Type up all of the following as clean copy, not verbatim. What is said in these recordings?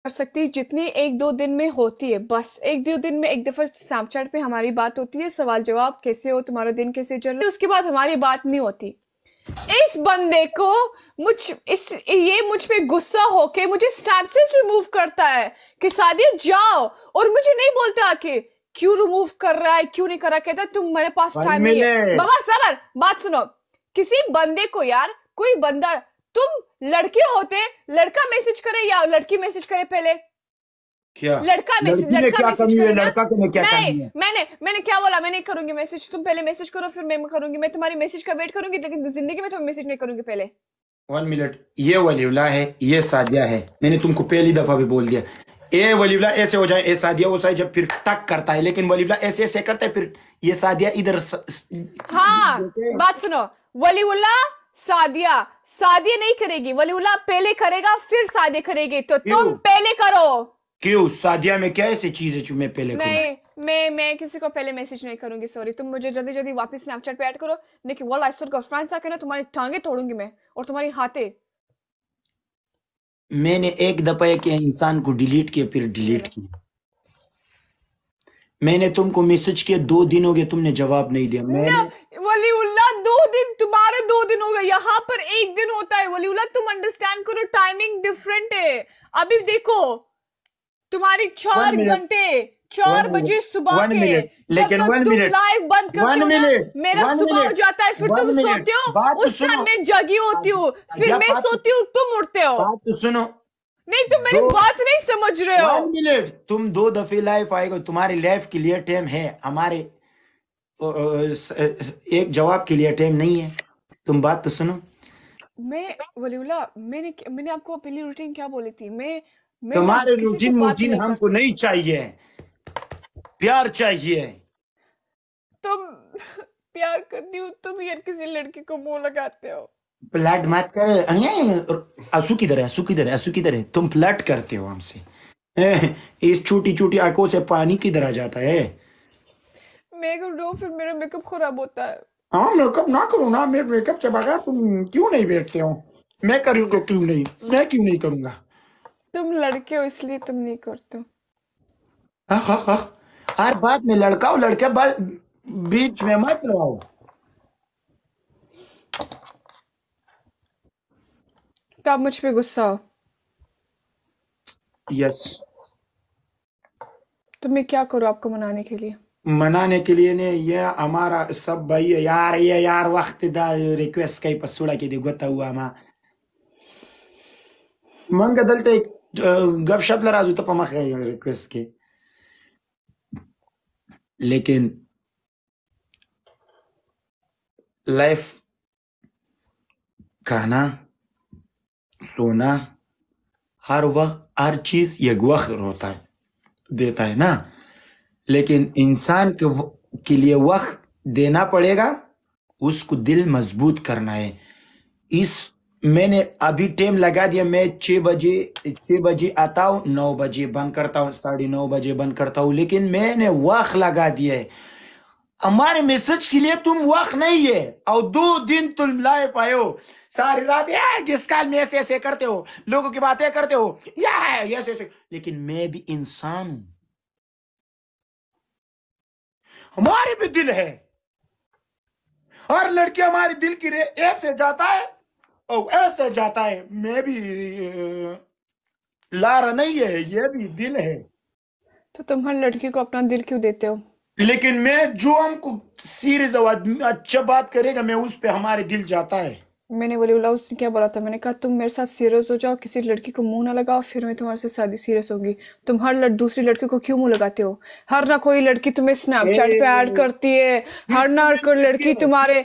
کر سکتی جتنی ایک دو دن میں ہوتی ہے. بس ایک دو دن میں ایک دفعہ اسنیپ چیٹ پہ ہماری بات ہوتی ہے, سوال جواب, کیسے ہو, تمہارا دن کیسے چل رہا ہے, اس کے بعد ہماری بات نہیں ہوتی. اس بندے کو یہ مجھ پہ غصہ ہو کے مجھے اسنیپ سے ریموو کرتا ہے کہ سعدیہ جاؤ, اور مجھے نہیں بولتا کہ کیوں ریموو کر رہا ہے, کیوں نہیں کر رہا, کہتا تم میرے پاس ٹائم نہیں ہے. بابا صبر, بات سنو. کسی بندے کو یار, کوئی بندہ, تم لڑکے ہوتے, لڑکا میسج کرے یا لڑکی میسج کرے پہلے؟ لڑکا میسج کرے نا. نہیں, میں نے کیا بولا, میں نہیں کروں گی میسج, تم پہلے میسج کرو پھر میں کروں گی. میں تمہاری میسج کا ویٹ کروں گی, لیکن زندگی میں تمہیں میسج نہیں کروں گی پہلے. 1 منٹ, یہ ولی اللہ ہے, یہ سعدیہ ہے. میں نے تم کو پہلی دفعہ بھی بول دیا, اے ولی اللہ ایسے ہو جائے, اے سعدیہ ہو جائے, جب پھر ٹک کرتا ہے, لیکن ولی اللہ ایسے ایسے کرتا ہے, پھر یہ سعدیہ ادھر. ہاں بات سنو, ولی اللہ سعدیہ نہیں کرے گی, ولی اللہ پہلے کرے گا پھر سعدیہ کرے گی, تو تم پہلے کرو. کیوں سعدیہ میں کیا ایسی چیز ہے جو میں پہلے کروں؟ نہیں, میں کسی کو پہلے میسج نہیں کروں گی, سوری. تم مجھے جلدی جلدی واپس اسنیپ چیٹ پہ ایڈ کرو, لیکن واللہ اس کا فرینڈس آ کے نا تمہاری ٹانگیں توڑوں گی میں, اور تمہاری ہاتھیں. میں نے ایک دفعہ کہ انسان کو ڈیلیٹ کیا, پھر ڈیلیٹ کیا. میں نے تم کو میسج کیا 2 دن ہو گئے, تم نے جواب نہیں دیا. ولی اللہ 2 دن, تمہارے 2 دن ہو گئے, یہاں پر 1 دن ہوتا ہے. ولی اللہ تم انڈرسٹینڈ کرو, ٹائمنگ ڈفرنٹ ہے. ابھی دیکھو تمہاری 4 گھنٹے 4 بجے صبح کے, جب تک تم لائیو بند کرتے ہو نا میرا صبح ہو جاتا ہے, پھر تم سوتے ہو, اس ٹائم میں جگی ہوتی ہوں, پھر میں سوتی ہوں, تم اٹھتے ہو. بات تو سنو, نہیں تم میری بات نہیں سمجھ رہے ہو. 1 منٹ, تم 2 دفعے لائف آئے گا, تمہاری لائف کے لیے ٹائم ہے, ہمارے ایک جواب کے لیے ٹائم نہیں ہے. تم بات تو سنو. میں ولی اللہ, میں نے آپ کو پہلی روٹین کیا بولی تھی, میں تمہارے روٹین ہم کو نہیں چاہیے, پیار چاہیے. تم پیار کرتی ہو, تم یار کسی لڑکی کو منہ لگاتے ہو. پلٹ مت کر, اسو کدھر ہے, اسو کدھر ہے, اسو کدھر ہے, تم پلٹ کرتے ہو ہم سے. اس چھوٹی چھوٹی آنکھوں سے پانی کدھر آ جاتا ہے. میک اپ دو, پھر میرا میک اپ خراب ہوتا ہے. ہاں میک اپ نہ کروں نا, میں میک اپ سے بغیر تم کیوں نہیں بیٹھتے ہو. میں کروں گا, کیوں نہیں, میں کیوں نہیں کروں گا. تم لڑکے ہو اس لیے تم نہیں کرتے. ہر بات میں لڑکا ہو لڑکا بیچ میں مت رہو. تب مجھ پہ غصہ ہو. یس, تو میں کیا کروں آپ کو منانے کے لیے؟ منانے کے لیے نے, یہ ہمارا سب بھائی یار, یہ یار وقت دا ریکویسٹ کئی پسوڑا کے دی گوتا ہوا ما منگا دلتے گپ شپ لرازو تا پا مخی ریکویسٹ کے. لیکن لائف کھانا سونا ہر وقت ہر چیز ایک وقت ہوتا ہے, دیتا ہے نا, لیکن انسان کے لیے وقت دینا پڑے گا, اس کو دل مضبوط کرنا ہے. میں نے ابھی ٹائم لگا دیا, میں 6 بجے آتا ہوں, 9 بجے بند کرتا ہوں, 9:30 بجے بند کرتا ہوں, لیکن میں نے وقت لگا دیا ہے. ہمارے میسج کے لیے تم وقت نہیں ہے, اور 2 دن تم لائے پائے ہو, ساری رات جس کال میں ایسے ایسے کرتے ہو, لوگوں کی باتیں کرتے ہو, ایسے, لیکن میں بھی انسان ہوں, ہمارے بھی دل ہے. ہر لڑکی ہمارے دل کی ایسے جاتا ہے اور ایسے جاتا ہے. میں بھی لارا نہیں ہے, یہ بھی دل ہے. تو تم ہر لڑکی کو اپنا دل کیوں دیتے ہو؟ لیکن میں جو ہم کو سیریز اچھا بات کرے گا, میں اس پہ ہمارے دل جاتا ہے. میں نے ولی اللہ اس نے کیا بولا تھا, میں نے کہا تم میرے ساتھ سیریس ہو جاؤ, کسی لڑکی کو منہ نہ لگاؤ, پھر میں تمہارے ساتھ سیریس ہوگی. تم ہر دوسری لڑکی کو کیوں منہ لگاتے ہو؟ ہر نہ کوئی لڑکی تمہیں اسنیپ چیٹ پہ ایڈ کرتی ہے, ہر نہ کوئی لڑکی تمہارے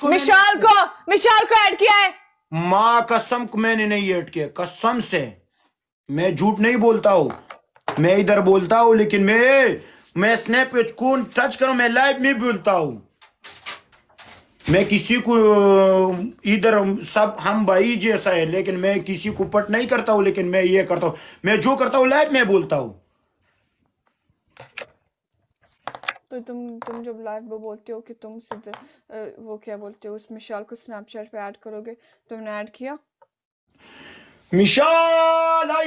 مشال کو ایڈ کیا ہے. ماں قسم کو میں نے نہیں ایڈ کیا, قسم سے میں جھوٹ نہیں بولتا ہوں, میں ادھر بولتا ہوں, لیکن میں سنیپ پہ کون ٹچ کروں, میں لائیو میں بولتا ہوں. میں کسی کو ادھر سب ہم بھائی جیسا ہے, لیکن میں کسی کو پٹ نہیں کرتا ہوں, لیکن میں یہ کرتا ہوں, میں جو کرتا ہوں لائیو میں بولتا ہوں. تو تم جب لائیو میں بولتے ہو کہ تم وہ کیا بولتے ہو, اس مشال کو سنیپ چیٹ پہ ایڈ کرو گے, تم نے ایڈ کیا؟ مشال I